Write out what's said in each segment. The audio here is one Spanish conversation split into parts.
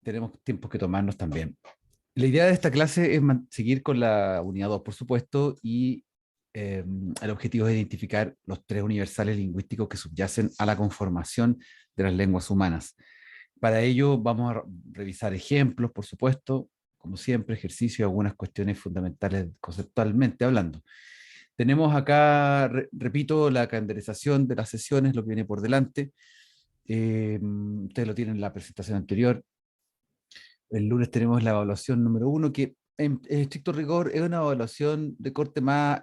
tenemos tiempos que tomarnos también. La idea de esta clase es seguir con la unidad 2, por supuesto, y el objetivo es identificar los tres universales lingüísticos que subyacen a la conformación de las lenguas humanas. Para ello vamos a revisar ejemplos, por supuesto, como siempre, ejercicio y algunas cuestiones fundamentales conceptualmente hablando. Tenemos acá, repito, la calendarización de las sesiones, lo que viene por delante. Ustedes lo tienen en la presentación anterior. El lunes tenemos la evaluación número 1, que en estricto rigor es una evaluación de corte más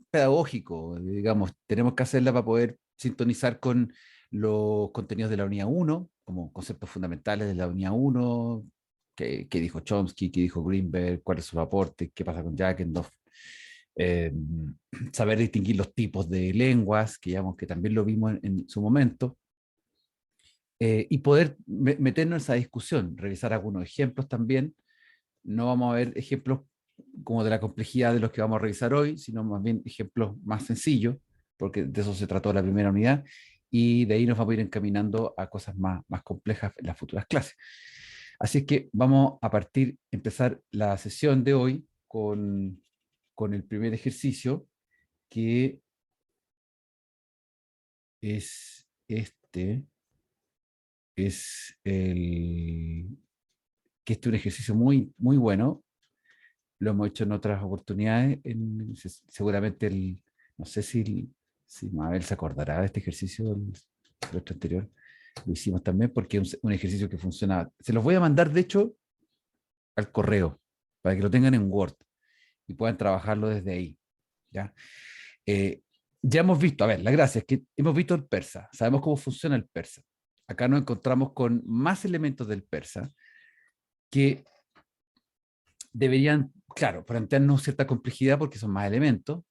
pedagógico, digamos. Tenemos que hacerla para poder sintonizar con los contenidos de la unidad 1, como conceptos fundamentales de la unidad 1, qué dijo Chomsky, qué dijo Greenberg, cuál es su aporte, qué pasa con Jackendorf. Eh, Saber distinguir los tipos de lenguas, que, digamos, que también lo vimos en su momento, y poder meternos en esa discusión, revisar algunos ejemplos también. No vamos a ver ejemplos como de la complejidad de los que vamos a revisar hoy, sino más bien ejemplos más sencillos, porque de eso se trató la primera unidad, y de ahí nos vamos a ir encaminando a cosas más complejas en las futuras clases. Así es que vamos a empezar la sesión de hoy con el primer ejercicio, que es este, es el, que este es un ejercicio muy bueno. Lo hemos hecho en otras oportunidades. Seguramente, no sé si Mabel se acordará de este ejercicio del semestre anterior. Lo hicimos también porque es un ejercicio que funciona. Se los voy a mandar, de hecho, al correo, para que lo tengan en Word y puedan trabajarlo desde ahí. ¿Ya? Ya hemos visto, a ver, la gracia es que hemos visto el persa, sabemos cómo funciona el persa. Acá nos encontramos con más elementos del persa que deberían, claro, plantearnos cierta complejidad porque son más elementos,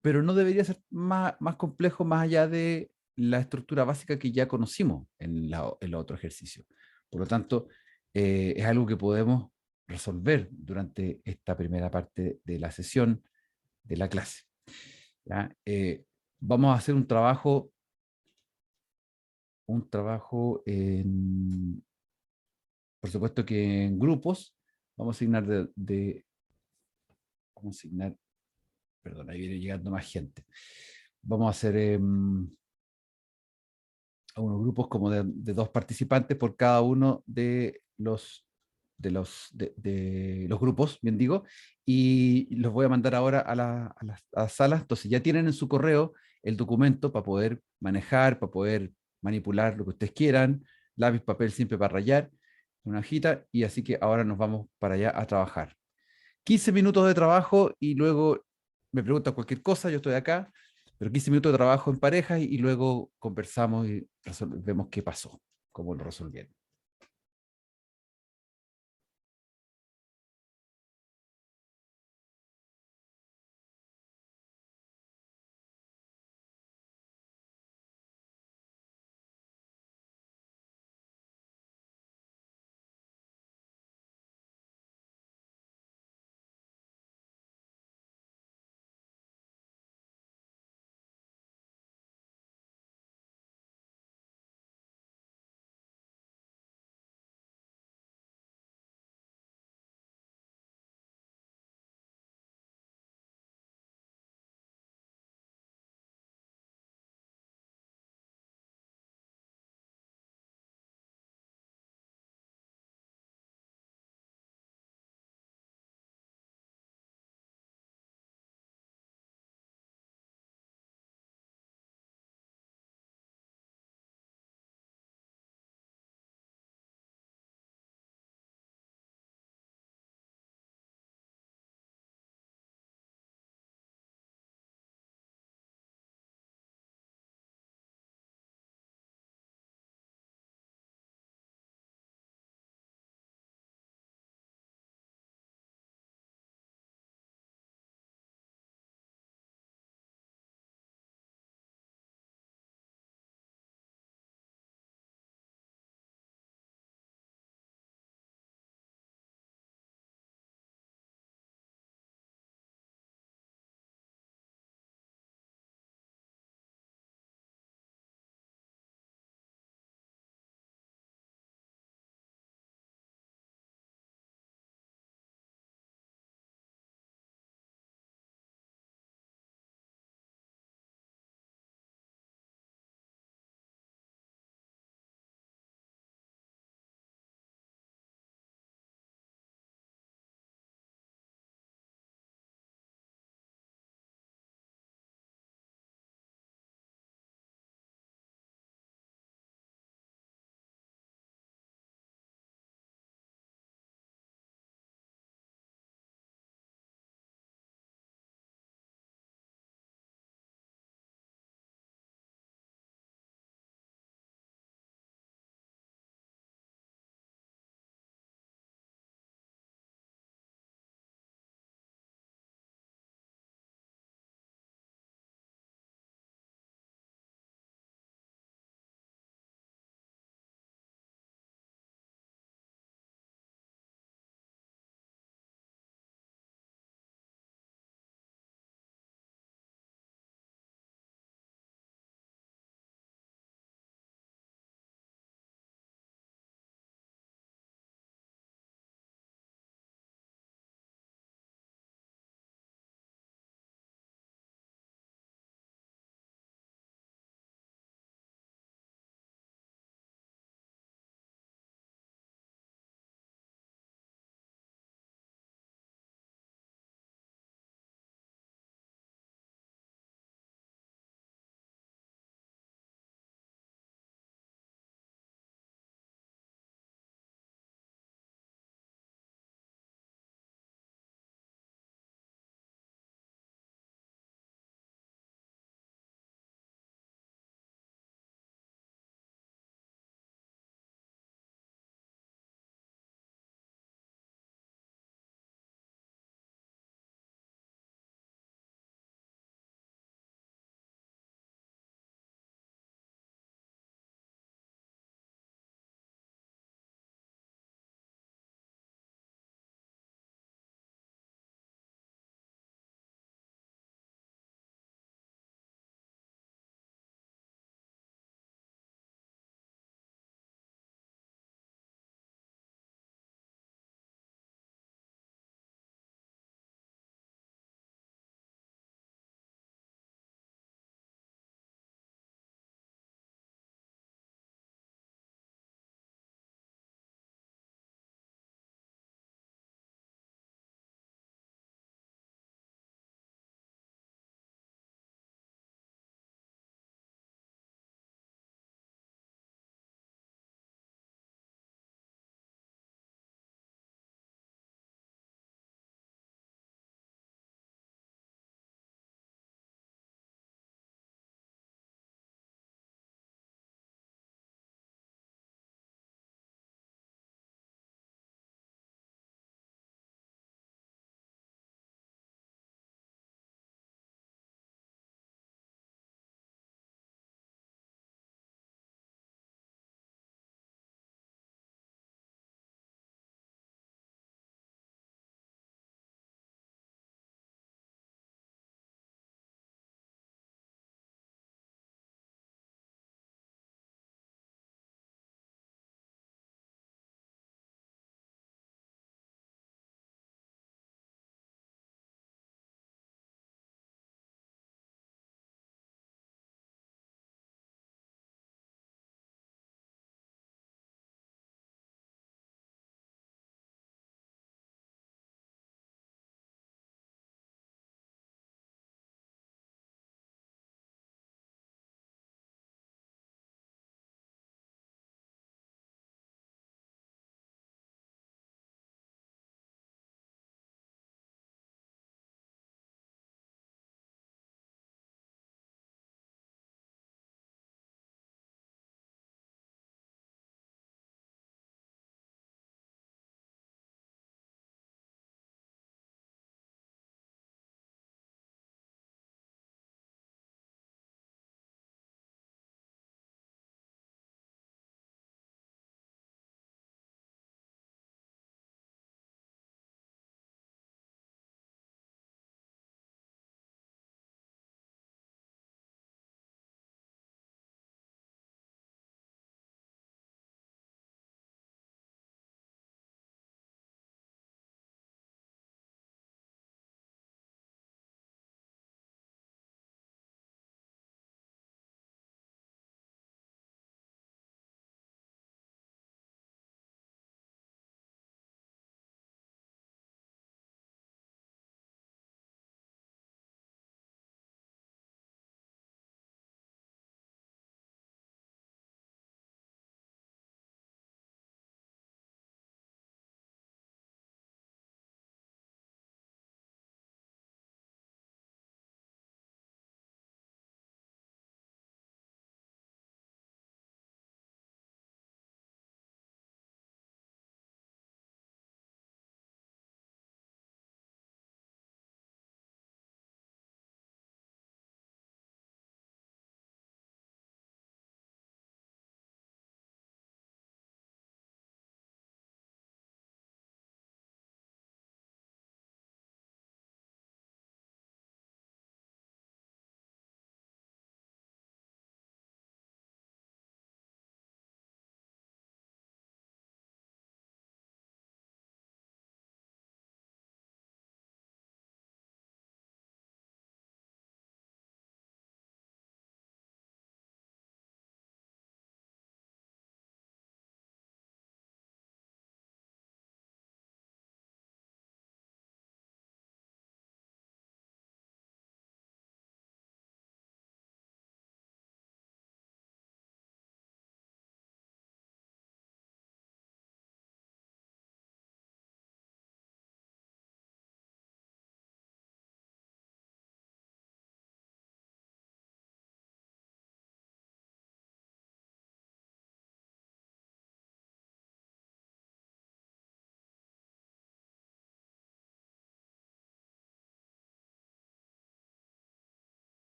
pero no debería ser más complejo más allá de la estructura básica que ya conocimos en el otro ejercicio. Por lo tanto, es algo que podemos resolver durante esta primera parte de la sesión de la clase. ¿Ya? Vamos a hacer un trabajo por supuesto que en grupos. Vamos a asignar vamos a asignar, perdón, ahí viene llegando más gente. Vamos a hacer a unos grupos como de dos participantes por cada uno de los grupos, bien digo, y los voy a mandar ahora a las salas. Entonces ya tienen en su correo el documento para poder manejar, para poder manipular lo que ustedes quieran, lápiz, papel siempre para rayar, una hojita, y así que ahora nos vamos para allá a trabajar. 15 minutos de trabajo y luego me preguntan cualquier cosa, yo estoy acá, pero 15 minutos de trabajo en pareja y luego conversamos y vemos qué pasó, cómo lo resolvieron.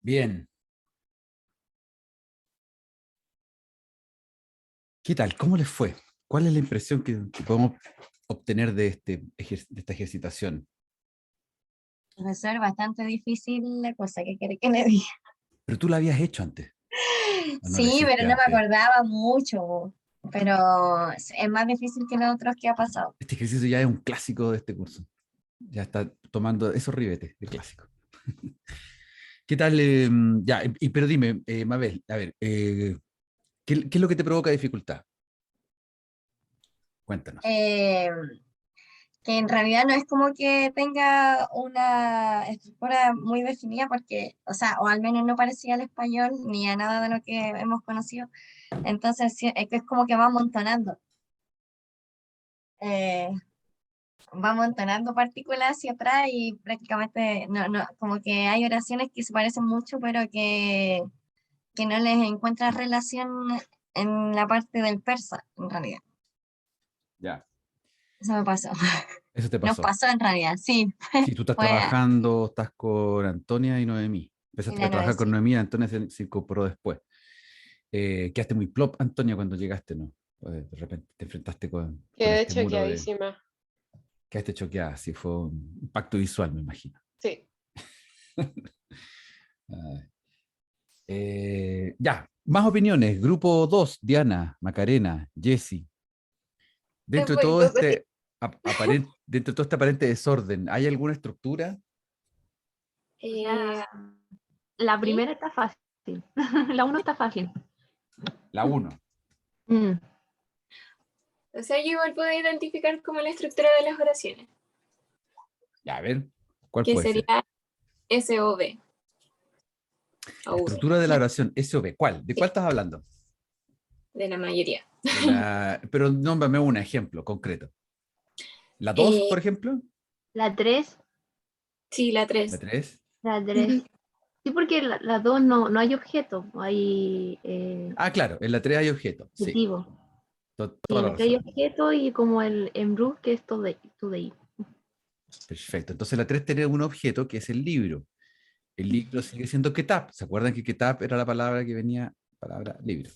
Bien. ¿Qué tal? ¿Cómo les fue? ¿Cuál es la impresión que podemos obtener de, de esta ejercitación? Profesor, bastante difícil la cosa que quiere que le diga. Pero tú la habías hecho antes, ¿o no la Sí, pero hiciste no me antes? acordaba mucho, pero es más difícil que los otros que ha pasado. Este ejercicio ya es un clásico de este curso. Ya está tomando esos ribetes de clásico. ¿Qué tal? Ya, pero dime, Mabel, a ver, ¿qué es lo que te provoca dificultad? Cuéntanos. Eh, que en realidad no es como que tenga una estructura muy definida porque, o sea, o al menos no parecía al español ni a nada de lo que hemos conocido. Entonces, sí, es como que va amontonando. Eh, Va amontonando partículas hacia atrás y prácticamente como que hay oraciones que se parecen mucho, pero que no les encuentra relación en la parte del persa, en realidad. Ya. Eso me pasó. Eso te Nos pasó. pasó en realidad, sí. Sí, tú estás Fue trabajando, estás con Antonia y Noemí. en Empezaste la a nube, trabajar con sí. Noemí, Antonia se incorporó después. Quedaste muy plop, Antonia, cuando llegaste, ¿no? Pues, de repente te enfrentaste con Quedé este muro de... choqueadísima. Quedaste choqueada, sí, fue un impacto visual, me imagino. Sí. Ah, ya, más opiniones. Grupo 2, Diana, Macarena, Jessy. Es Dentro de muy todo poco. dentro de todo este aparente desorden, ¿hay alguna estructura? O sea, la ¿Sí? primera está fácil. La uno está fácil. La uno. Mm. O sea, yo igual puedo identificar como la estructura de las oraciones, Ya, a ver, ¿cuál que puede ser? sería SOV. La O V, estructura de la oración, SOV. ¿Cuál? ¿De sí, cuál estás hablando? de la mayoría. Pero nómbrame un ejemplo concreto. ¿La 2, Eh, por ejemplo? La 3, sí, la ¿La 3. 3? la 3. Sí, porque la 2 no hay objeto, hay Ah, claro, en la 3 hay objetos, sí. objetivo. Y Toda en la la 3 hay razón. objeto y como el embruz que es today. Perfecto. Entonces la 3 tiene un objeto que es el libro. El libro sigue siendo Ketap. ¿Se acuerdan que Ketap era la palabra que venía, palabra libro?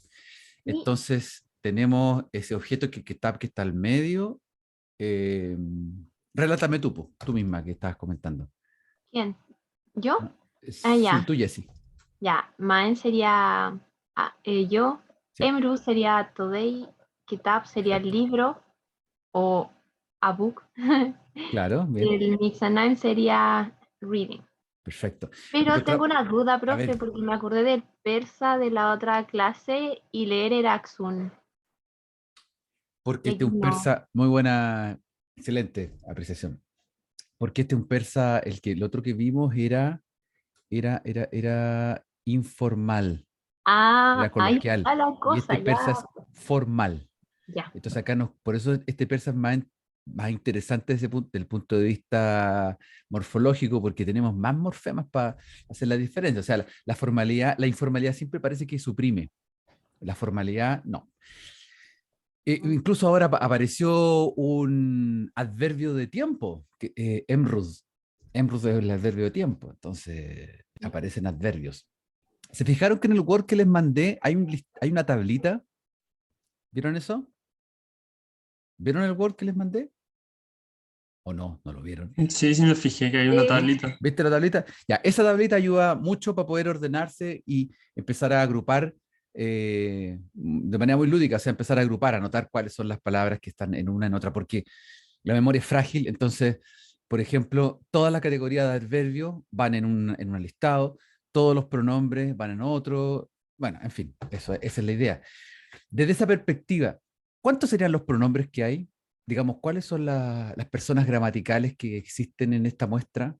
¿Y Entonces tenemos ese objeto que Ketap que está al medio. Eh, relátame tú, po, tú misma que estabas comentando. quién? ¿Yo? ¿No? Ah, Sí, ya. tú, Jessy. Ya. Maen sería yo. Sí, Emruz sería today. Kitab sería el perfecto. libro o a book. Claro, bien, El Mixanaim sería reading. perfecto. Pero tengo Encontramos, una duda, a profe, ver, porque me acordé del persa de la otra clase y leer era Axun. porque Y este es aquí un no. persa, muy buena, excelente apreciación. Porque este es un persa, el otro que vimos era informal, Ah, era ahí coloquial, está la y cosa, este ya, persa es formal. ya. Entonces acá por eso este persa es más interesante desde desde el punto de vista morfológico, porque tenemos más morfemas para hacer la diferencia. O sea, la formalidad, la informalidad siempre parece que suprime, la formalidad no. Incluso ahora apareció un adverbio de tiempo, emruz. Emruz es el adverbio de tiempo, entonces aparecen adverbios. ¿Se fijaron que en el Word que les mandé hay una tablita? ¿Vieron eso? ¿Vieron el Word que les mandé? ¿O no? ¿No lo vieron? Sí, sí me fijé que hay una ¿Sí? tablita. ¿Viste la tablita? Ya, esa tablita ayuda mucho para poder ordenarse y empezar a agrupar de manera muy lúdica, o sea, empezar a agrupar, a anotar cuáles son las palabras que están en una en otra, porque la memoria es frágil, entonces, por ejemplo, todas las categorías de adverbios van en un listado, todos los pronombres van en otro, bueno, en fin, esa es la idea. Desde esa perspectiva, ¿cuántos serían los pronombres que hay? Digamos, ¿cuáles son las personas gramaticales que existen en esta muestra?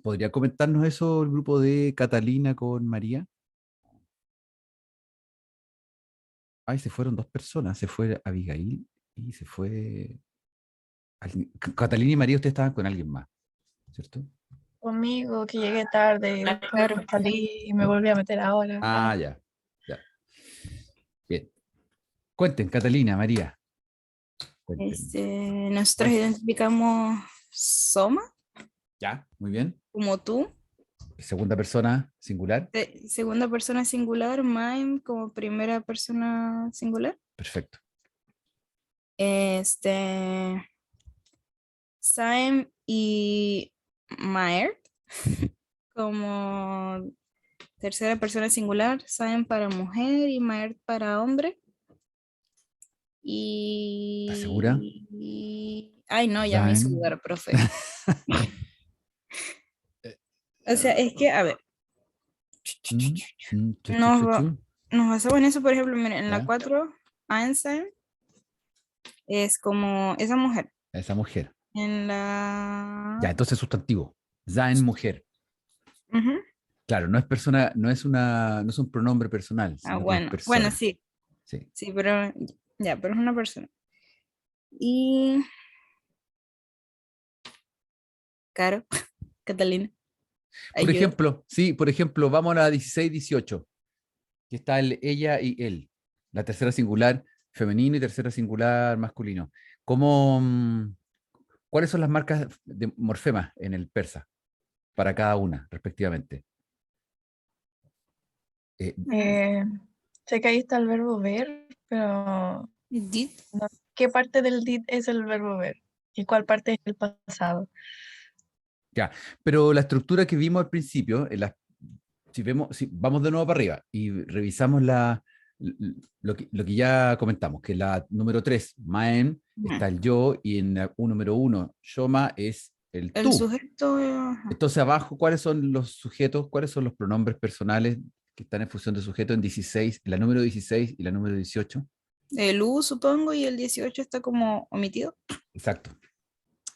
¿Podría comentarnos eso el grupo de Catalina con María? Ay, se fueron dos personas, se fue Abigail y se fue... Catalina y María, ustedes estaban con alguien más, ¿cierto? Conmigo, que llegué tarde, después salí y me volví a meter ahora. Ah, ya, ya. Bien. Cuenten, Catalina, María. Cuenten. Nosotros ¿Cuál? identificamos Soma Ya, muy bien. como tú, Segunda persona singular. Segunda persona singular, mine como primera persona singular. Perfecto. Sam y Maert como tercera persona singular, Sam para mujer y Maert para hombre. ¿Estás segura? Ay, no, ya me hizo Sein. dudar, profe. O sea, es que, a ver, nos, nos basamos en eso, por ejemplo, miren, en la Ya. 4, Einstein es como esa mujer. Esa mujer. En la... Ya, entonces sustantivo. Sein, mujer. Ujú. Claro, no es persona, no es un pronombre personal, Ah, sino que es bueno, persona. sí, Sí. sí, pero ya, pero es una persona. Y Caro, Catalina, Por ayuda. ejemplo, sí, por ejemplo, vamos a la 16, 18, que está el ella y él. La tercera singular femenino y tercera singular masculino. ¿Cómo, cuáles son las marcas de morfemas en el persa para cada una, respectivamente? Mm, Sé que ahí está el verbo ver, pero did. no, ¿qué parte del did es el verbo ver? ¿Y cuál parte es el pasado? Pero la estructura que vimos al principio, si vamos de nuevo para arriba y revisamos lo que ya comentamos, que la número 3, Maem, está el yo, y en la número 1, Shoma, es el El tú. sujeto, ajá. Entonces abajo, ¿cuáles son los sujetos? ¿Cuáles son los pronombres personales que están en función de sujeto en 16, la número 16 y la número 18? El U, supongo, y el 18 está como omitido. Exacto.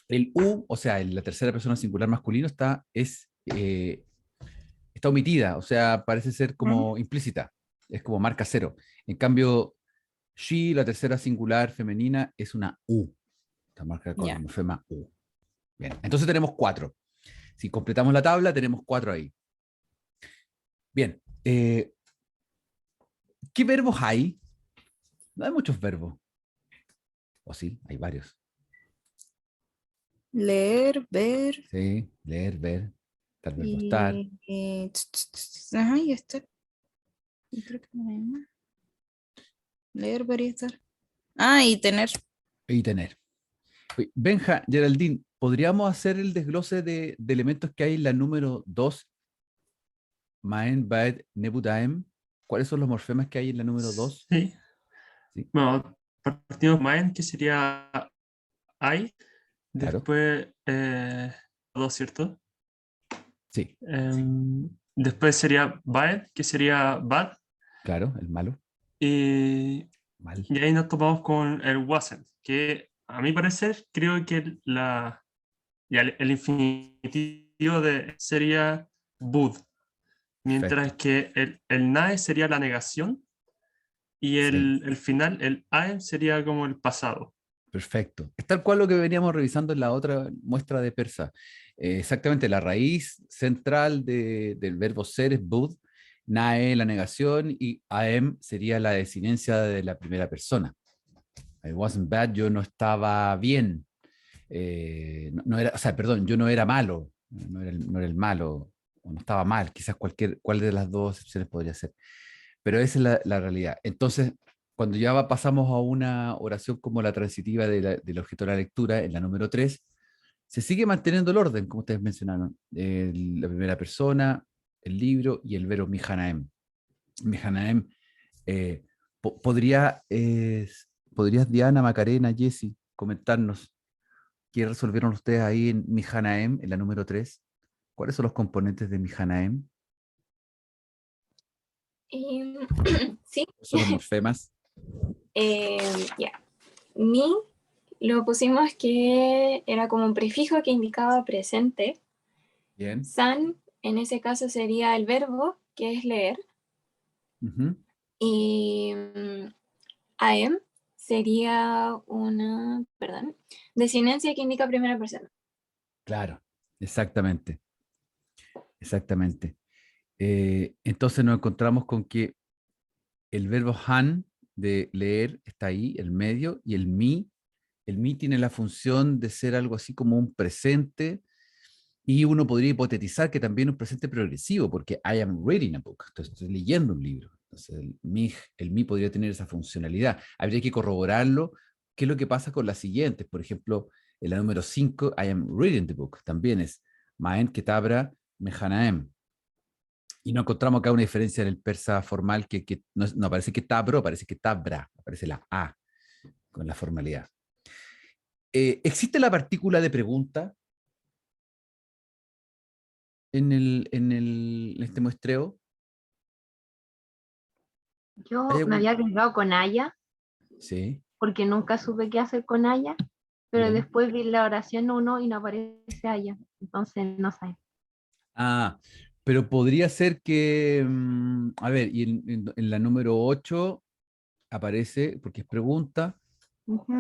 El U, o sea, la tercera persona singular masculino está omitida, o sea, parece ser como implícita, es como marca cero. En cambio, she, la tercera singular femenina, es una U, está marcada con Ya. el morfema U. Bien, entonces tenemos 4. Si completamos la tabla, tenemos 4 ahí. Bien, ¿qué verbos hay? No hay muchos verbos. O sí, hay varios. Leer, ver Sí, leer, ver, estar, verbo estar. ajá, y estar. Y creo que no hay más. Leer, ver y estar. Ah, y tener. Y tener. Oye, Benja, Geraldine, ¿podríamos hacer el desglose de elementos que hay en la número 2? Maen, Baed, Nebudaem. ¿Cuáles son los morfemas que hay en la número 2? Sí. Sí. Bueno, partimos Maen, que sería I. Claro. Después, dos, ¿cierto? Sí, Después sería Baed, que sería Bad. claro, el malo. Y, Mal. y ahí nos topamos con el wasn't, que a mi parecer creo que el infinitivo sería bud, mientras Perfecto. que el nae sería la negación y Sí, el final, el aem, sería como el pasado. perfecto. Es tal cual lo que veníamos revisando en la otra muestra de persa. Exactamente, la raíz central del verbo ser es bud, nae la negación y aem sería la desinencia de la primera persona. I wasn't bad, yo no estaba bien. No era, o sea, perdón, yo no era malo, no era el malo, o no estaba mal, quizás cuál de las dos opciones podría ser. Pero esa es la realidad. Entonces, cuando ya pasamos a una oración como la transitiva del objeto de la lectura, en la número 3, se sigue manteniendo el orden, como ustedes mencionaron. La primera persona, el libro y el verbo Mihanaem. Mihanaem, eh, ¿podrías, Diana, Macarena, Jessy, comentarnos qué resolvieron ustedes ahí en Mihanaem, en la número 3? ¿Cuáles son los componentes de Mihanaem? Y, sí, ¿Son los morfemas? ya. Mi lo pusimos que era como un prefijo que indicaba presente. Bien. San, en ese caso, sería el verbo, que es leer. Ujú. Y am sería desinencia que indica primera persona. Claro, exactamente, exactamente. Entonces nos encontramos con que el verbo han de leer está ahí, el medio, y el mi tiene la función de ser algo así como un presente Y uno podría hipotetizar que también un presente progresivo, porque I am reading a book, entonces estoy leyendo un libro. Entonces el me podría tener esa funcionalidad. Habría que corroborarlo. ¿Qué es lo que pasa con las siguientes? Por ejemplo, en la número 5, I am reading the book, también es Maen Ketabra Mehanaem. Y no encontramos acá una diferencia en el persa formal que no aparece Ketabro, aparece Ketabra, aparece la A con la formalidad. ¿Existe la partícula de pregunta en este muestreo? Yo ¿Hay me algún? había quedado con Aya, Sí, porque nunca supe qué hacer con Aya, pero bien. después vi la oración 1 y no aparece Aya, entonces no sé. Ah, pero podría ser que, a ver, y en la número 8 aparece, porque es pregunta, Ujú.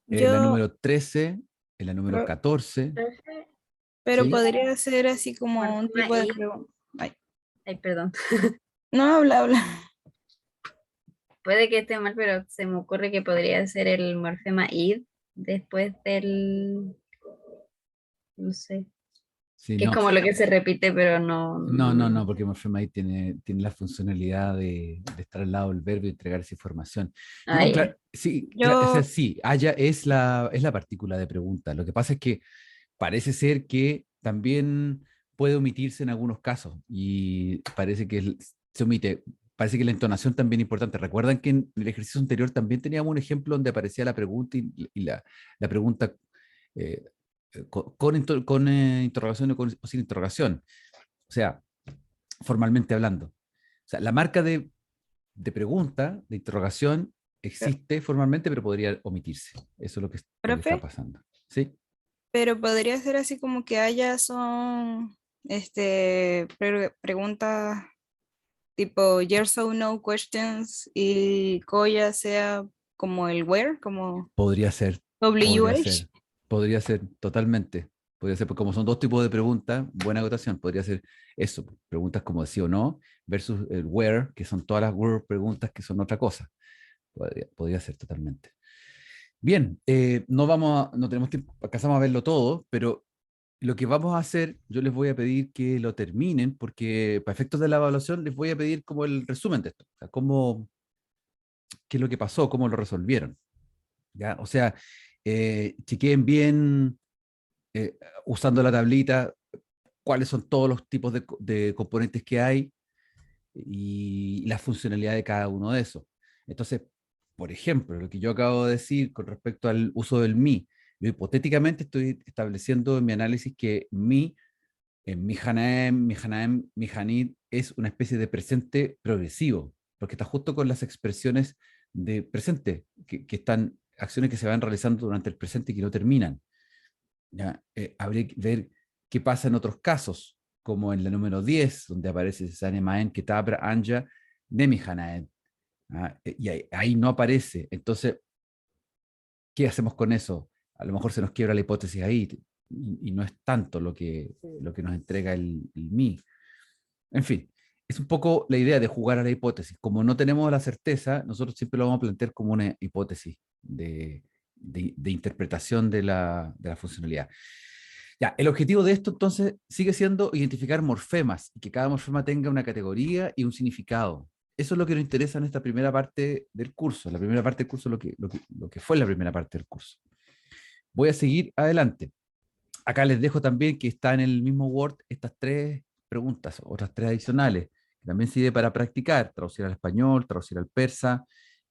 en la Yo, número 13, en la número pero, 14, pero ¿sí? podría ser así como un Morfema tipo de I. pregunta. Ay, Ay, perdón. no, habla. Puede que esté mal, pero se me ocurre que podría ser el morfema id después del, no sé, Sí, que es no, como lo que se repite, pero no. no, porque Morfema ahí tiene la funcionalidad de estar al lado del verbo y entregar esa información. Ah, No, ya. sí, o sea, Yo, sí, haya es la partícula de pregunta. Lo que pasa es que parece ser que también puede omitirse en algunos casos y parece que se omite. Parece que la entonación también es importante. Recuerdan que en el ejercicio anterior también teníamos un ejemplo donde aparecía la pregunta y la pregunta eh, con interrogación o sin interrogación. O sea, formalmente hablando. O sea, la marca de pregunta, de interrogación, existe formalmente, pero podría omitirse. Eso es lo que está profe, pasando. ¿Sí? pero podría ser así como que haya son preguntas tipo yes or no questions y Koya sea como el where, como Podría ser, podría WH. ser, podría ser totalmente. Podría ser, porque como son dos tipos de preguntas, buena acotación, podría ser eso, preguntas como sí o no, versus el where, que son todas las where preguntas que son otra cosa. Podría ser totalmente. Bien, no tenemos tiempo, alcanzamos a verlo todo, pero lo que vamos a hacer, yo les voy a pedir que lo terminen, porque para efectos de la evaluación les voy a pedir como el resumen de esto, o sea, qué es lo que pasó, cómo lo resolvieron. ¿Ya? O sea, chequeen bien, eh, usando la tablita, cuáles son todos los tipos de componentes que hay y la funcionalidad de cada uno de esos. Entonces, por ejemplo, lo que yo acabo de decir con respecto al uso del mi, yo hipotéticamente estoy estableciendo en mi análisis que mi, en mi Hanaem, mi Hanid, es una especie de presente progresivo, porque está justo con las expresiones de presente, que están, acciones que se van realizando durante el presente y que no terminan. ¿Ya? Habría que ver qué pasa en otros casos, como en la número 10, donde aparece Sanemaen, Ketabra, Anja, Nemihanaen. Y ahí no aparece. Entonces, ¿qué hacemos con eso? A lo mejor se nos quiebra la hipótesis ahí y no es tanto lo que nos entrega el mi. En fin, es un poco la idea de jugar a la hipótesis. Como no tenemos la certeza, nosotros siempre lo vamos a plantear como una hipótesis de interpretación de la funcionalidad. Ya, el objetivo de esto entonces sigue siendo identificar morfemas y que cada morfema tenga una categoría y un significado. Eso es lo que nos interesa en esta primera parte del curso. La primera parte del curso, lo que fue la primera parte del curso. Voy a seguir adelante. Acá les dejo también que está en el mismo Word estas tres preguntas, otras tres adicionales, que también sirve para practicar, traducir al español, traducir al persa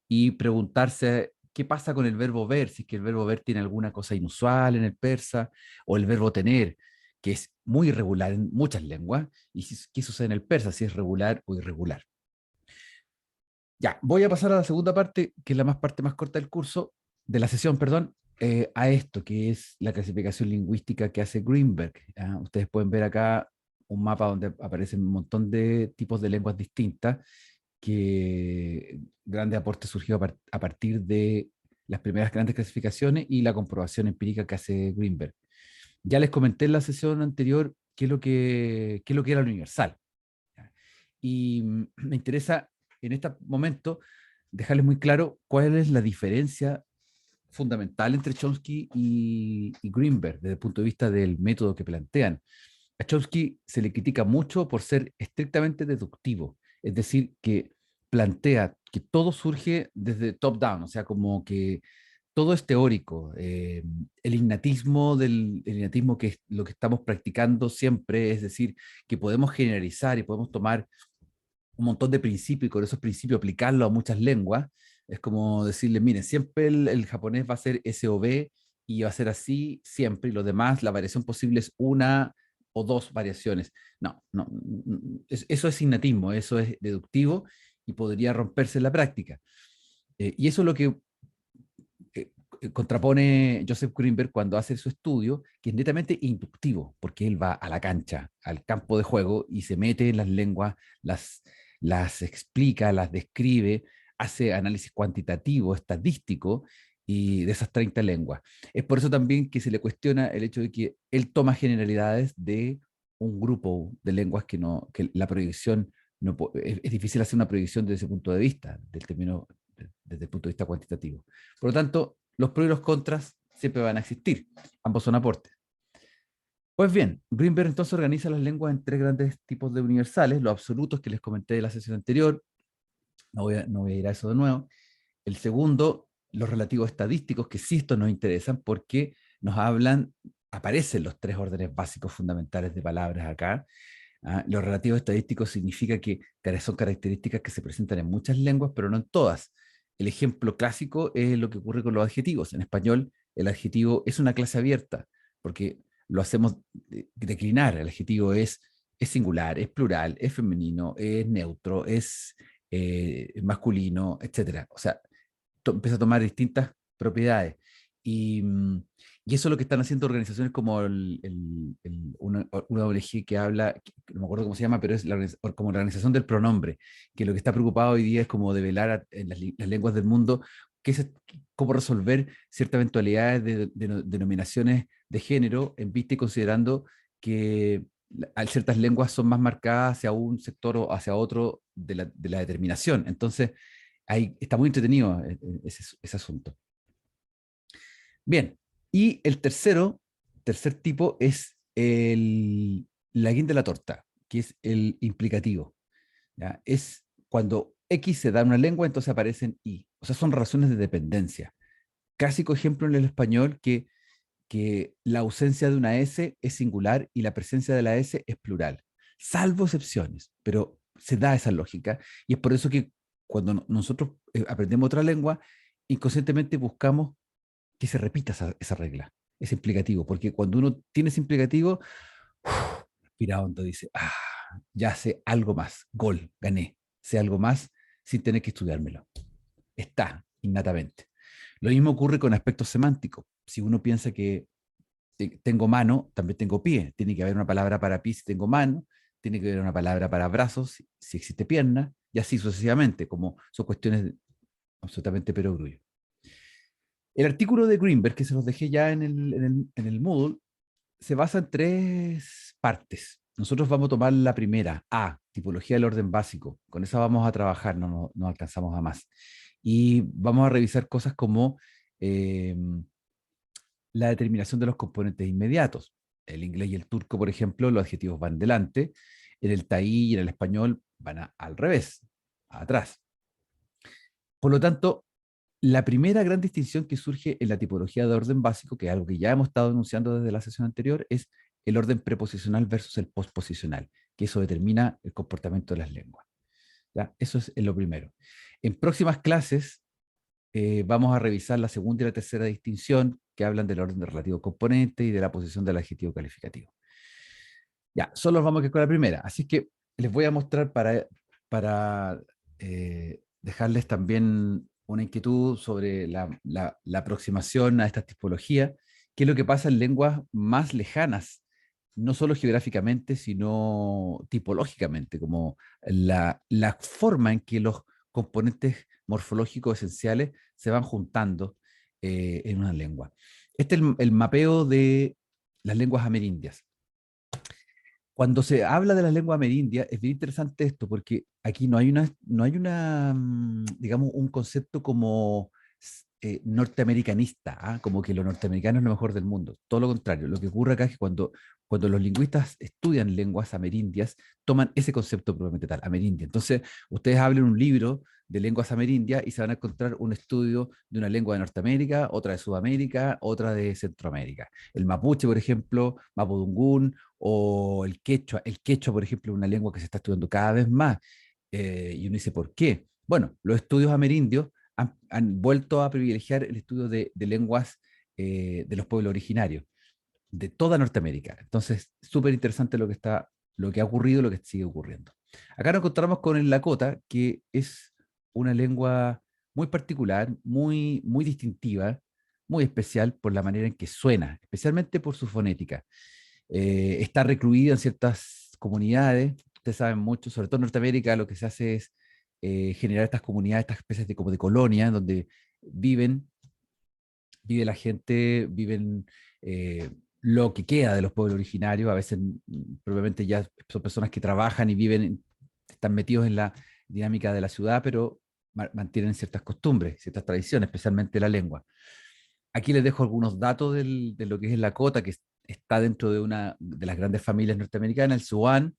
y preguntarse qué pasa con el verbo ver, si es que el verbo ver tiene alguna cosa inusual en el persa, o el verbo tener, que es muy irregular en muchas lenguas, y qué sucede en el persa, si es regular o irregular. Ya, voy a pasar a la segunda parte, que es la parte más corta del curso, de la sesión, perdón, a esto, que es la clasificación lingüística que hace Greenberg. ¿Ya? Ustedes pueden ver acá un mapa donde aparecen un montón de tipos de lenguas distintas, que grande aporte surgió a partir de las primeras grandes clasificaciones y la comprobación empírica que hace Greenberg. Ya les comenté en la sesión anterior qué es lo que era lo universal. ¿Ya? Y me interesa en este momento dejarles muy claro cuál es la diferencia fundamental entre Chomsky y Greenberg desde el punto de vista del método que plantean. A Chomsky se le critica mucho por ser estrictamente deductivo, es decir, que plantea que todo surge desde top-down, o sea, como que todo es teórico. El innatismo que es lo que estamos practicando siempre, es decir, que podemos generalizar y podemos tomar un montón de principios y con esos principios aplicarlo a muchas lenguas. Es como decirle, miren, siempre el japonés va a ser SOV y va a ser así siempre, y lo demás, la variación posible es una o dos variaciones. No, no, eso es innatismo, eso es deductivo y podría romperse en la práctica. Y eso es lo que eh, contrapone Joseph Greenberg cuando hace su estudio, que es netamente inductivo, porque él va a la cancha, al campo de juego y se mete en las lenguas, las explica, las describe, hace análisis cuantitativo, estadístico y de esas 30 lenguas. Es por eso también que se le cuestiona el hecho de que él toma generalidades de un grupo de lenguas que la proyección es difícil hacer una proyección desde ese punto de vista, desde el punto de vista cuantitativo. Por lo tanto, los pros y los contras siempre van a existir. Ambos son aportes. Pues bien, Greenberg entonces organiza las lenguas en 3 grandes tipos de universales, los absolutos que les comenté de la sesión anterior, no voy a ir a eso de nuevo. El segundo, los relativos estadísticos, que sí estos nos interesan porque nos aparecen los 3 órdenes básicos fundamentales de palabras acá. Los relativos estadísticos significa que son características que se presentan en muchas lenguas, pero no en todas. El ejemplo clásico es lo que ocurre con los adjetivos. En español, el adjetivo es una clase abierta, porque lo hacemos declinar. El adjetivo es singular, es plural, es femenino, es neutro, es masculino, etc. O sea, empieza a tomar distintas propiedades. Y eso es lo que están haciendo organizaciones como una ONG que habla, no me acuerdo cómo se llama, pero es como la Organización del Pronombre, que lo que está preocupado hoy día es como develar en las lenguas del mundo cómo resolver ciertas eventualidades de denominaciones de género en vista y considerando que ciertas lenguas son más marcadas hacia un sector o hacia otro de la determinación. Entonces, ahí está muy entretenido ese asunto. Bien, y el tercer tipo es la guinda de la torta, que es el implicativo. ¿Ya? Es cuando X se da en una lengua, entonces aparecen Y. O sea, son relaciones de dependencia. Clásico ejemplo en el español que la ausencia de una S es singular y la presencia de la S es plural. Salvo excepciones, pero se da esa lógica. Y es por eso que cuando nosotros aprendemos otra lengua, inconscientemente buscamos que se repita esa regla, ese implicativo, porque cuando uno tiene ese implicativo, respira hondo, dice, ya sé algo más, gol, gané, sé algo más sin tener que estudiármelo. Está innatamente. Lo mismo ocurre con aspectos semánticos. Si uno piensa que tengo mano, también tengo pie. Tiene que haber una palabra para pie si tengo mano, tiene que haber una palabra para brazos si existe pierna, y así sucesivamente, como son cuestiones absolutamente perogrullo. El artículo de Greenberg, que se los dejé ya en el Moodle, se basa en 3 partes. Nosotros vamos a tomar la primera, tipología del orden básico. Con esa vamos a trabajar, no alcanzamos a más. Y vamos a revisar cosas como la determinación de los componentes inmediatos. El inglés y el turco, por ejemplo, los adjetivos van delante. En el taí y en el español van al revés, atrás. Por lo tanto, la primera gran distinción que surge en la tipología de orden básico, que es algo que ya hemos estado enunciando desde la sesión anterior, es el orden preposicional versus el postposicional, que eso determina el comportamiento de las lenguas. ¿Ya? Eso es lo primero. En próximas clases vamos a revisar la segunda y la tercera distinción, que hablan del orden de relativo componente y de la posición del adjetivo calificativo. Ya, solo vamos a quedar con la primera. Así que les voy a mostrar para dejarles también una inquietud sobre la aproximación a esta tipología, qué es lo que pasa en lenguas más lejanas, no solo geográficamente, sino tipológicamente, como la forma en que los componentes morfológicos esenciales se van juntando en una lengua. Este es el mapeo de las lenguas amerindias. Cuando se habla de las lenguas amerindias, es bien interesante esto, porque aquí no hay una, digamos, un concepto como norteamericanista, ¿ah? Como que lo norteamericano es lo mejor del mundo. Todo lo contrario, lo que ocurre acá es que cuando los lingüistas estudian lenguas amerindias, toman ese concepto probablemente tal, amerindia. Entonces, ustedes hablen un libro de lenguas amerindias y se van a encontrar un estudio de una lengua de Norteamérica, otra de Sudamérica, otra de Centroamérica. El mapuche, por ejemplo, mapudungún, o el quechua. El quechua, por ejemplo, es una lengua que se está estudiando cada vez más. Y uno dice, ¿por qué? Bueno, los estudios amerindios han vuelto a privilegiar el estudio de lenguas de los pueblos originarios de toda Norteamérica. Entonces, súper interesante lo que ha ocurrido, lo que sigue ocurriendo. Acá nos encontramos con el Lakota, que es una lengua muy particular, muy distintiva, muy especial por la manera en que suena, especialmente por su fonética. Está recluida en ciertas comunidades, ustedes saben mucho, sobre todo en Norteamérica, lo que se hace es generar estas comunidades, estas especies de, como de colonias, donde vive la gente, viven lo que queda de los pueblos originarios, a veces probablemente ya son personas que trabajan y viven, están metidos en la dinámica de la ciudad, pero mantienen ciertas costumbres, ciertas tradiciones, especialmente la lengua. Aquí les dejo algunos datos de lo que es el Lakota, que está dentro de una de las grandes familias norteamericanas, el Siouan,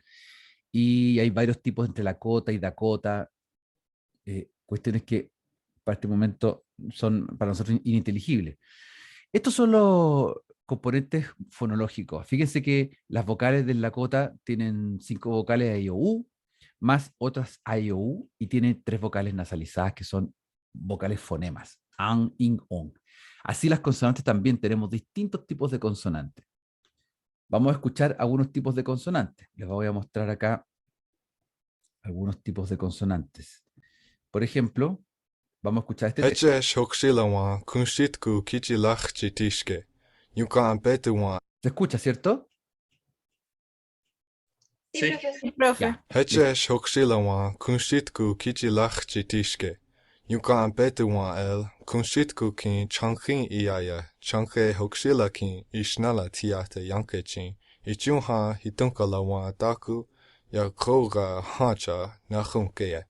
y hay varios tipos entre Lakota y Dakota, cuestiones que para este momento son para nosotros ininteligibles. Estos son los componentes fonológicos. Fíjense que las vocales del Lakota tienen 5 vocales a i, o, u, más otras a, i, o, u, y tiene 3 vocales nasalizadas que son vocales fonemas, an, in, on. Así las consonantes también tenemos distintos tipos de consonantes. Vamos a escuchar algunos tipos de consonantes. Les voy a mostrar acá algunos tipos de consonantes. Por ejemplo, vamos a escuchar este texto. ¿Se escucha, cierto? Sí, Sí. profesor. Sí, profe. Ya. Yukan betuan el kunshitku kin chankhin iaya chankhe hoksila kin ishnala tiate yankechin ichunha hitunkalawan taku ya koga hancha nahunkeye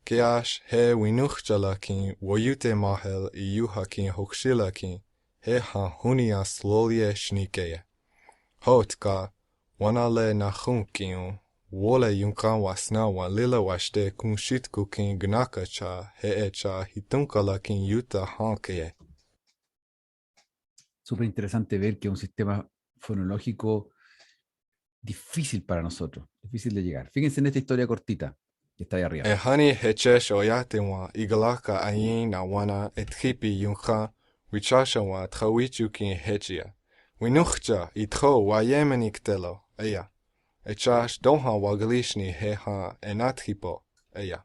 keash he winuchala kin woyute mahel iyuha kin hoksila kin he ha hunia slolye shnikeye hotka wanale nahunkiun Wole yunkan wasna wan lila washte kun shitku kin gnaka cha he cha hitunkala kin yuta hankeye. Súper interesante ver que es un sistema fonológico difícil para nosotros, difícil de llegar. Fíjense en esta historia cortita que está ahí arriba. Hani hechesh oyate wan igalaka ayin na wana ethipi yunkan wichasha wan tchawichu kin hechia. Winuchcha itcho wayemeniktelo ella. Echash donha waglishni heha enathipo ella.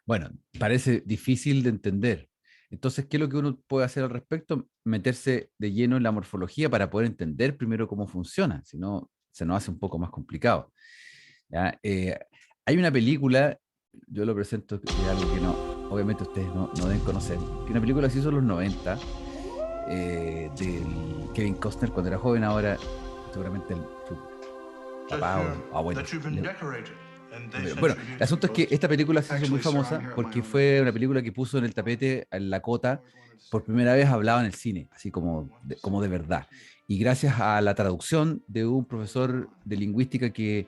Bueno, parece difícil de entender. Entonces, ¿qué es lo que uno puede hacer al respecto? Meterse de lleno en la morfología para poder entender primero cómo funciona, si no, se nos hace un poco más complicado. ¿Ya? Hay una película, yo lo presento, que es algo que no, obviamente ustedes no deben conocer, que una película que se hizo en los 90, del Kevin Costner cuando era joven, ahora seguramente su papá o abuelo. Bueno, el asunto es que esta película se hizo muy famosa porque fue una película que puso en el tapete a Lakota por primera vez hablaba en el cine, así como de verdad. Y gracias a la traducción de un profesor de lingüística que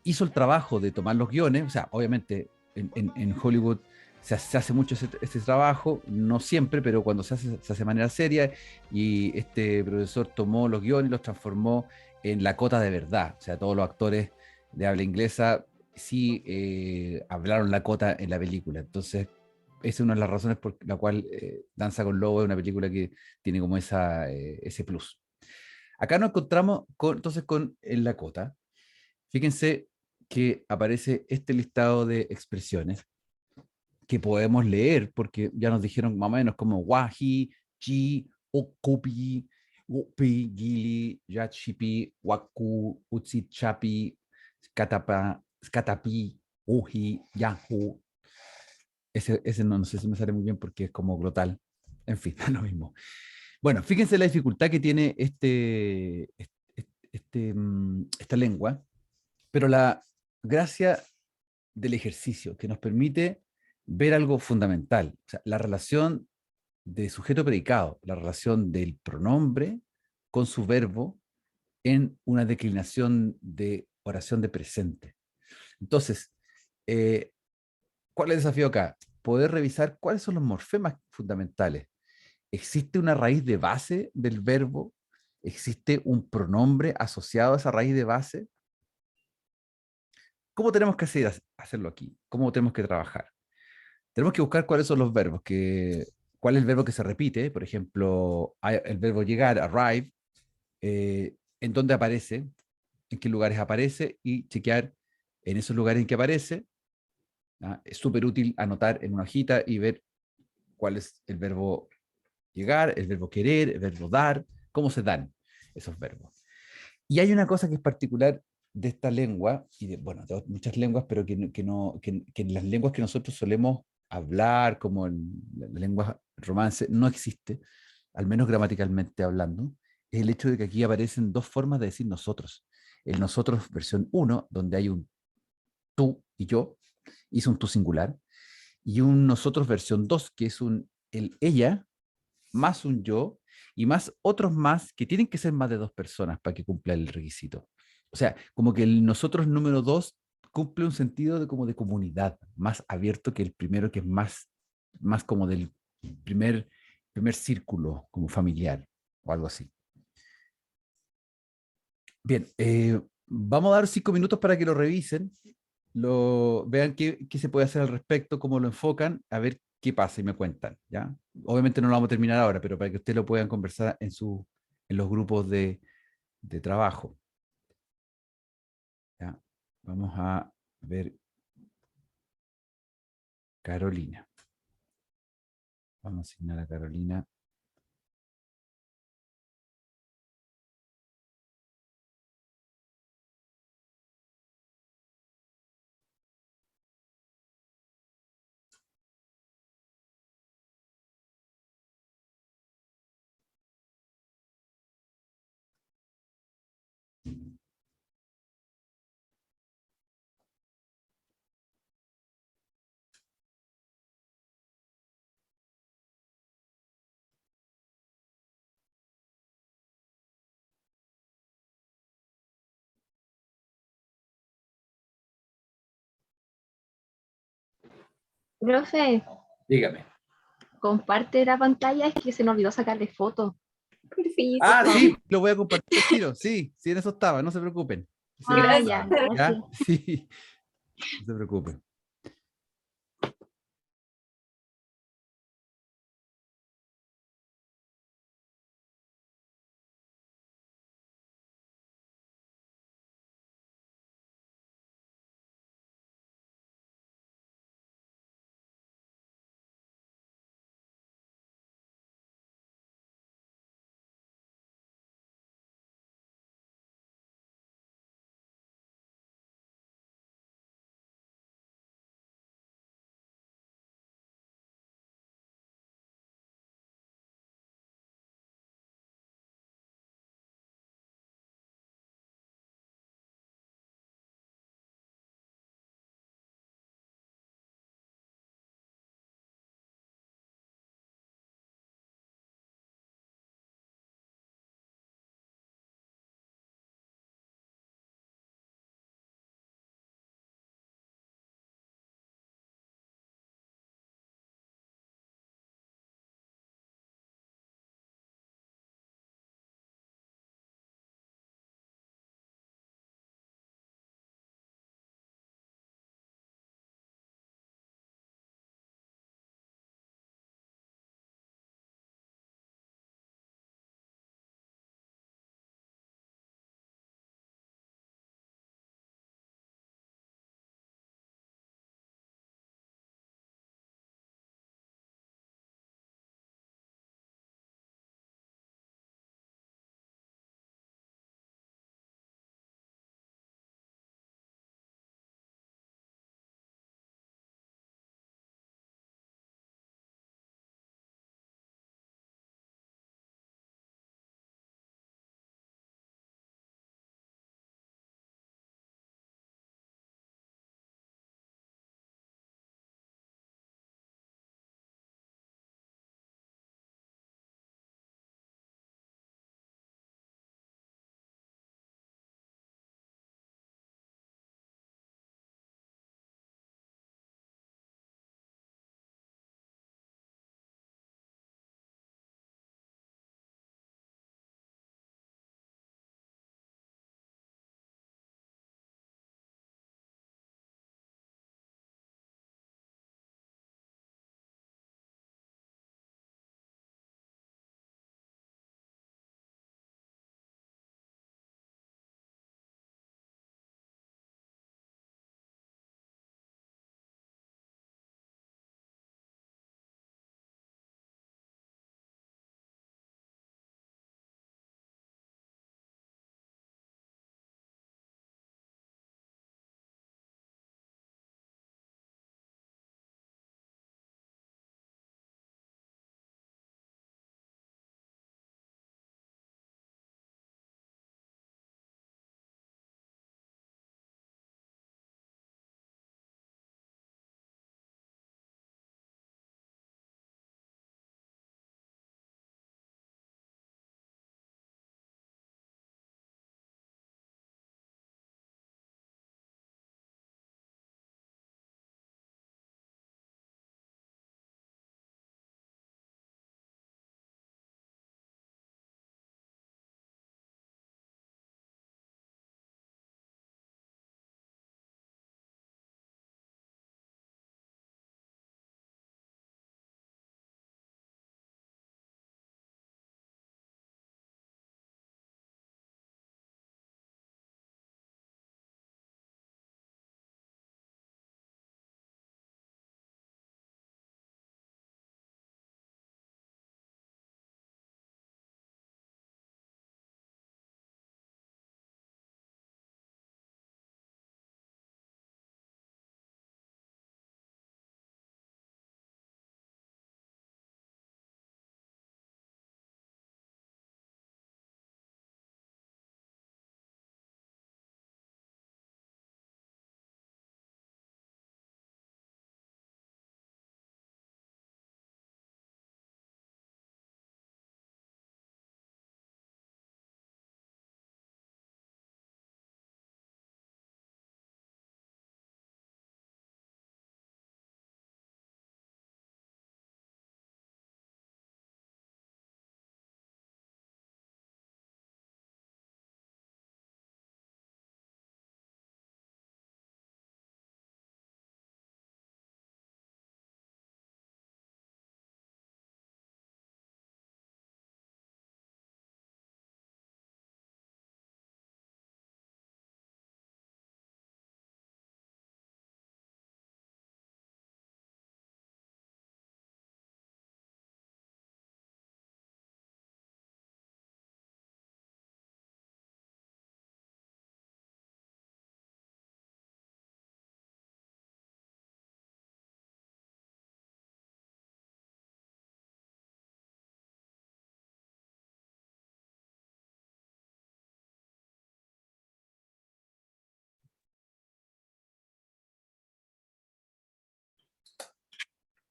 hizo el trabajo de tomar los guiones, o sea, obviamente en Hollywood se hace mucho ese trabajo, no siempre, pero cuando se hace de manera seria, y este profesor tomó los guiones y los transformó en Lakota de verdad, o sea, todos los actores de habla inglesa sí hablaron Lakota en la película, entonces esa es una de las razones por la cual Danza con Lobo es una película que tiene como ese plus. Acá nos encontramos entonces con el Lakota. Fíjense que aparece este listado de expresiones que podemos leer, porque ya nos dijeron más o menos como Wahi, Chi, Okupi, Upi, Gili, Yachipi, Waku, Utsichapi, Skatapi, Uji, Yahu. Ese no sé si me sale muy bien porque es como glotal. En fin, es lo mismo. Bueno, fíjense la dificultad que tiene esta lengua, pero la gracia del ejercicio que nos permite ver algo fundamental, o sea, la relación de sujeto-predicado, la relación del pronombre con su verbo en una declinación de oración de presente. Entonces, ¿cuál es el desafío acá? Poder revisar cuáles son los morfemas fundamentales. ¿Existe una raíz de base del verbo? ¿Existe un pronombre asociado a esa raíz de base? ¿Cómo tenemos que hacerlo aquí? ¿Cómo tenemos que trabajar? Tenemos que buscar cuáles son los verbos, cuál es el verbo que se repite. Por ejemplo, el verbo llegar, arrive, en dónde aparece, en qué lugares aparece y chequear en esos lugares en que aparece. ¿Ah? Es súper útil anotar en una hojita y ver cuál es el verbo llegar, el verbo querer, el verbo dar, cómo se dan esos verbos. Y hay una cosa que es particular de esta lengua, y de, bueno, de muchas lenguas, pero que en las lenguas que nosotros solemos hablar, como en la lengua romance, no existe, al menos gramaticalmente hablando, es el hecho de que aquí aparecen dos formas de decir nosotros. El nosotros versión uno donde hay un tú y yo, y es un tú singular, y un nosotros versión 2 que es un el ella más un yo y más otros más que tienen que ser más de dos personas para que cumpla el requisito. O sea, como que el nosotros número 2 cumple un sentido de como de comunidad, más abierto que el primero, que es más como del primer círculo, como familiar o algo así. Bien, vamos a dar 5 minutos para que lo revisen, vean qué se puede hacer al respecto, cómo lo enfocan, a ver qué pasa y me cuentan, ¿ya? Obviamente no lo vamos a terminar ahora, pero para que ustedes lo puedan conversar en los grupos de trabajo, ¿ya? Vamos a ver Carolina. Vamos a asignar a Carolina. Profe, Dígame. comparte la pantalla, es que se me olvidó sacarle foto. Porfita. Ah, sí, lo voy a compartir al tiro. Sí, sí, en eso estaba, no se preocupen. Sí, en Ah, eso ya, estaba. ¿Ya? gracias. Sí, no se preocupen.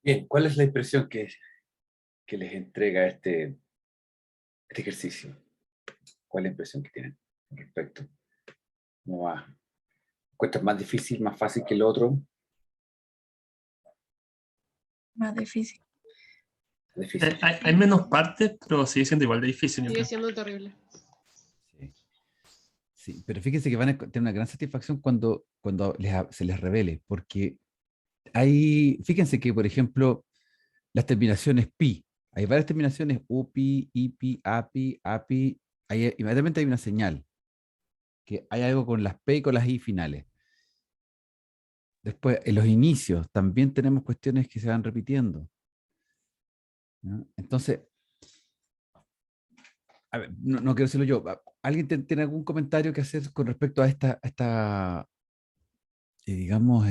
Bien, ¿cuál es la impresión que les entrega este ejercicio? ¿Cuál es la impresión que tienen al respecto? ¿Cómo va? ¿Encuentras más difícil, más fácil que el otro? Más difícil. Difícil. Hay menos partes, pero sigue siendo igual de difícil. yo Sigue creo. siendo terrible. Sí. Sí, pero fíjense que van a tener una gran satisfacción cuando se les revele, porque fíjense que, por ejemplo, las terminaciones pi, hay varias terminaciones, upi, ipi, api, api, inmediatamente hay una señal, que hay algo con las p y con las i finales. Después, en los inicios, también tenemos cuestiones que se van repitiendo, ¿no? Entonces, a ver, no quiero decirlo yo. ¿Alguien tiene algún comentario que hacer con respecto a esta digamos,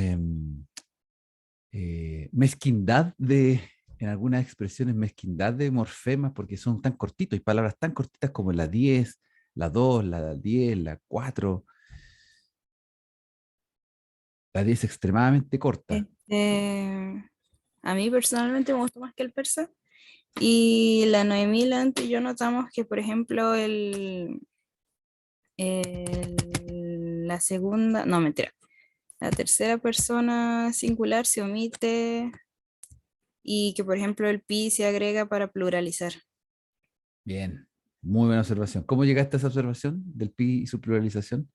mezquindad en algunas expresiones, mezquindad de morfemas, porque son tan cortitos, y palabras tan cortitas como la 10, la 2, la 10, la 4. La 10 es extremadamente corta. A mí personalmente me gustó más que el persa. Y la Noemí, la Ante y yo notamos que, por ejemplo, la segunda, no, mentira, la tercera persona singular se omite y que, por ejemplo, el pi se agrega para pluralizar. Bien, muy buena observación. ¿Cómo llegaste a esa observación del pi y su pluralización?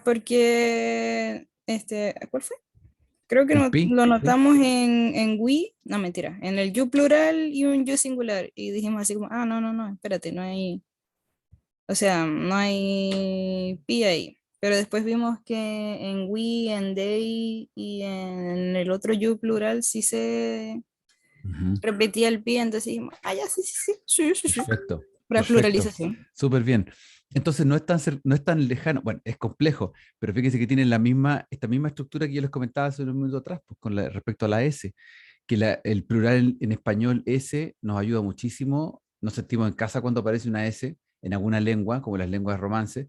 Porque, ¿cuál fue? Creo que ¿El pi? lo ¿Sí? notamos en we, no, mentira, en el you plural y un you singular. Y dijimos así como, no, espérate, no hay, o sea, no hay pi ahí. Pero después vimos que en we, en they y en el otro you plural sí se Ujú. repetía el pi, entonces dijimos, ya, sí. Perfecto. Para Perfecto. pluralización. Súper bien. Entonces no es tan lejano, bueno, es complejo, pero fíjense que tienen esta misma estructura que yo les comentaba hace un minuto atrás, pues, respecto a la S, que el plural en español S nos ayuda muchísimo, nos sentimos en casa cuando aparece una S en alguna lengua, como las lenguas de romance,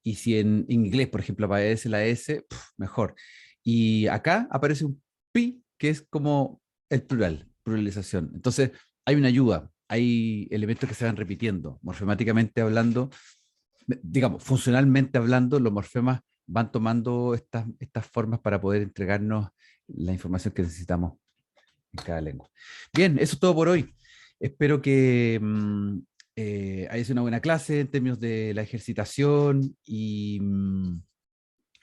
y si en inglés, por ejemplo, aparece la S, mejor. Y acá aparece un pi, que es como el plural, pluralización. Entonces, hay una ayuda, hay elementos que se van repitiendo, morfemáticamente hablando, digamos, funcionalmente hablando, los morfemas van tomando estas formas para poder entregarnos la información que necesitamos en cada lengua. Bien, eso es todo por hoy. Espero que haya sido una buena clase en términos de la ejercitación y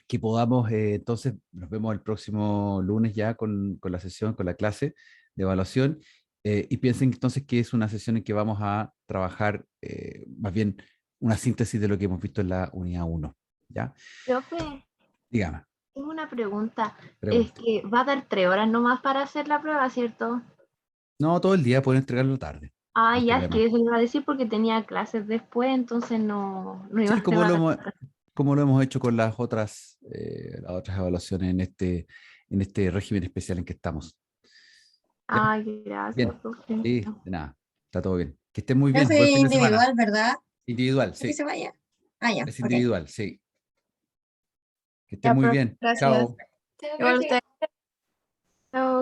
que podamos, entonces, nos vemos el próximo lunes ya con la sesión, con la clase de evaluación. Y piensen entonces que es una sesión en que vamos a trabajar más bien una síntesis de lo que hemos visto en la unidad 1. ¿Ya? Profe, Dígame. tengo una pregunta. Pregunta. Es que va a dar 3 horas nomás para hacer la prueba, ¿cierto? No, todo el día, pueden entregarlo tarde. Ah, No hay ya, es problema. que eso iba a decir porque tenía clases después, entonces no iba Sí, a preparar. como lo hemos hecho con las otras evaluaciones en este régimen especial en que estamos. ¿Ya? Ay, gracias, Bien. profe. Sí, de nada. Está todo bien. Que estén muy bien. Clase Buen fin de semana. individual, ¿verdad? Individual, ¿Para que sí. se vaya? Ah, ya, Es ok. individual, sí. Que estén Ya, muy profe, bien. gracias. Chao. Igual usted. Chao.